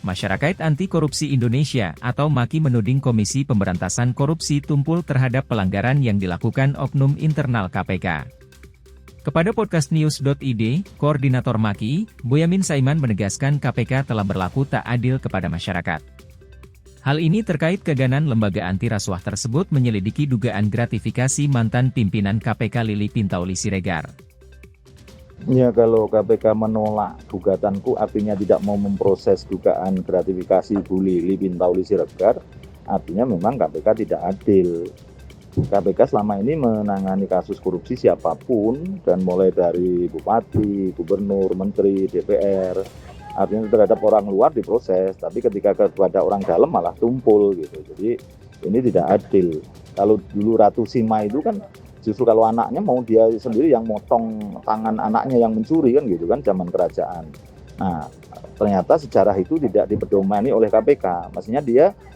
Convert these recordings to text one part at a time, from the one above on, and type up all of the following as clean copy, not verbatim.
Masyarakat Anti Korupsi Indonesia atau MAKI menuding Komisi Pemberantasan Korupsi tumpul terhadap pelanggaran yang dilakukan oknum internal KPK. Kepada podcastnews.id, Koordinator MAKI, Boyamin Saiman menegaskan KPK telah berlaku tak adil kepada masyarakat. Hal ini terkait keganan lembaga anti rasuah tersebut menyelidiki dugaan gratifikasi mantan pimpinan KPK Lili Pintauli Siregar. Ya, kalau KPK menolak gugatanku artinya tidak mau memproses dugaan gratifikasi Bu Lili Pintauli Siregar, artinya memang KPK tidak adil. KPK selama ini menangani kasus korupsi siapapun, dan mulai dari bupati, gubernur, menteri, DPR, artinya terhadap orang luar diproses, tapi ketika kepada orang dalam malah tumpul gitu. Jadi ini tidak adil. Kalau dulu Ratu Sima itu kan justru kalau anaknya mau dia sendiri yang motong tangan anaknya yang mencuri kan gitu kan, zaman kerajaan. Nah, ternyata sejarah itu tidak dipedomani oleh KPK. Maksudnya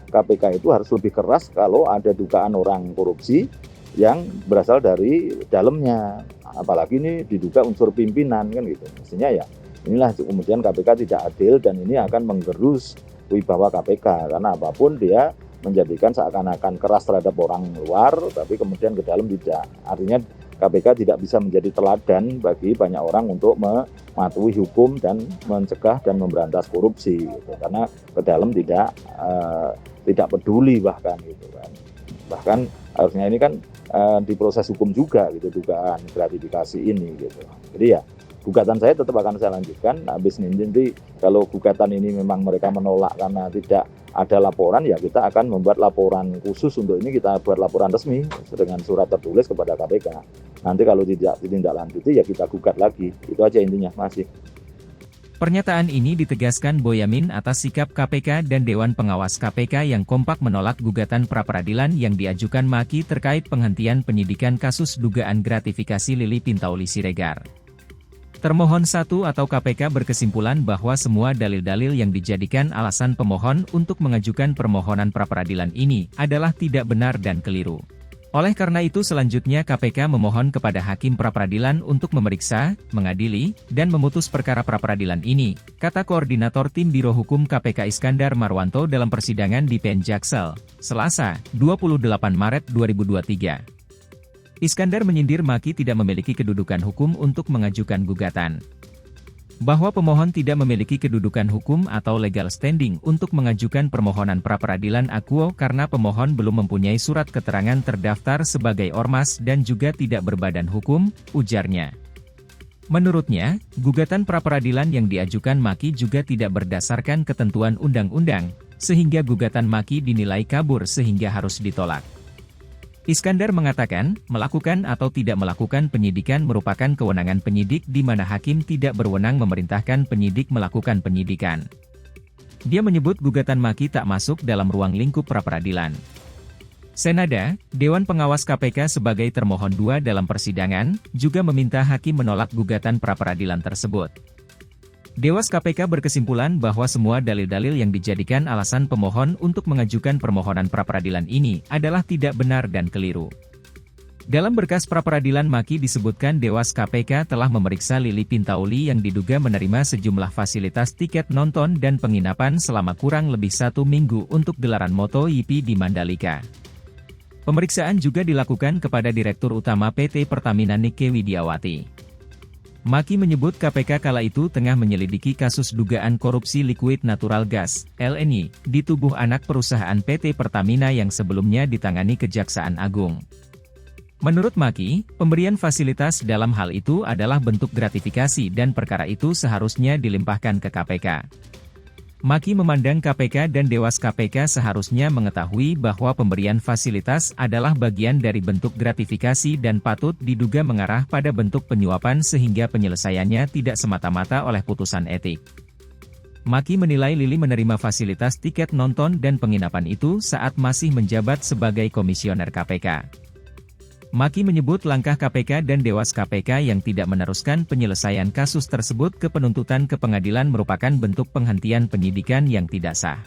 KPK itu harus lebih keras kalau ada dugaan orang korupsi yang berasal dari dalamnya. Apalagi ini diduga unsur pimpinan kan gitu. Mestinya ya inilah kemudian KPK tidak adil, dan ini akan menggerus wibawa KPK karena apapun dia menjadikan seakan-akan keras terhadap orang luar, tapi kemudian ke dalam tidak. Artinya KPK tidak bisa menjadi teladan bagi banyak orang untuk mematuhi hukum dan mencegah dan memberantas korupsi, gitu. Karena ke dalam tidak peduli bahkan gitu kan. Bahkan harusnya ini kan diproses hukum juga gitu dugaan gratifikasi ini gitu. Jadi ya gugatan saya tetap akan saya lanjutkan. Habis nanti kalau gugatan ini memang mereka menolak karena tidak ada laporan, ya kita akan membuat laporan khusus untuk ini, kita buat laporan resmi dengan surat tertulis kepada KPK. Nanti kalau tidak ditindaklanjuti ya kita gugat lagi. Itu aja intinya, masih. Pernyataan ini ditegaskan Boyamin atas sikap KPK dan Dewan Pengawas KPK yang kompak menolak gugatan pra-peradilan yang diajukan MAKI terkait penghentian penyidikan kasus dugaan gratifikasi Lili Pintauli Siregar. Termohon 1 atau KPK berkesimpulan bahwa semua dalil-dalil yang dijadikan alasan pemohon untuk mengajukan permohonan pra-peradilan ini adalah tidak benar dan keliru. Oleh karena itu selanjutnya KPK memohon kepada Hakim pra-peradilan untuk memeriksa, mengadili, dan memutus perkara pra-peradilan ini, kata Koordinator Tim Biro Hukum KPK Iskandar Marwanto dalam persidangan di PN Jaksel, Selasa, 28 Maret 2023. Iskandar menyindir MAKI tidak memiliki kedudukan hukum untuk mengajukan gugatan. Bahwa pemohon tidak memiliki kedudukan hukum atau legal standing untuk mengajukan permohonan pra-peradilan akuo karena pemohon belum mempunyai surat keterangan terdaftar sebagai ormas dan juga tidak berbadan hukum, ujarnya. Menurutnya, gugatan pra-peradilan yang diajukan MAKI juga tidak berdasarkan ketentuan undang-undang, sehingga gugatan MAKI dinilai kabur sehingga harus ditolak. Iskandar mengatakan, melakukan atau tidak melakukan penyidikan merupakan kewenangan penyidik di mana hakim tidak berwenang memerintahkan penyidik melakukan penyidikan. Dia menyebut gugatan MAKI tak masuk dalam ruang lingkup pra-peradilan. Senada, Dewan Pengawas KPK sebagai termohon 2 dalam persidangan, juga meminta hakim menolak gugatan pra-peradilan tersebut. Dewas KPK berkesimpulan bahwa semua dalil-dalil yang dijadikan alasan pemohon untuk mengajukan permohonan pra-peradilan ini adalah tidak benar dan keliru. Dalam berkas pra-peradilan MAKI disebutkan Dewas KPK telah memeriksa Lili Pintauli yang diduga menerima sejumlah fasilitas tiket nonton dan penginapan selama kurang lebih 1 minggu untuk gelaran MotoGP di Mandalika. Pemeriksaan juga dilakukan kepada Direktur Utama PT Pertamina Nike Widiawati. MAKI menyebut KPK kala itu tengah menyelidiki kasus dugaan korupsi liquid natural gas, LNG, di tubuh anak perusahaan PT Pertamina yang sebelumnya ditangani Kejaksaan Agung. Menurut MAKI, pemberian fasilitas dalam hal itu adalah bentuk gratifikasi dan perkara itu seharusnya dilimpahkan ke KPK. MAKI memandang KPK dan Dewas KPK seharusnya mengetahui bahwa pemberian fasilitas adalah bagian dari bentuk gratifikasi dan patut diduga mengarah pada bentuk penyuapan sehingga penyelesaiannya tidak semata-mata oleh putusan etik. MAKI menilai Lili menerima fasilitas tiket nonton dan penginapan itu saat masih menjabat sebagai komisioner KPK. MAKI menyebut langkah KPK dan Dewas KPK yang tidak meneruskan penyelesaian kasus tersebut ke penuntutan ke pengadilan merupakan bentuk penghentian penyidikan yang tidak sah.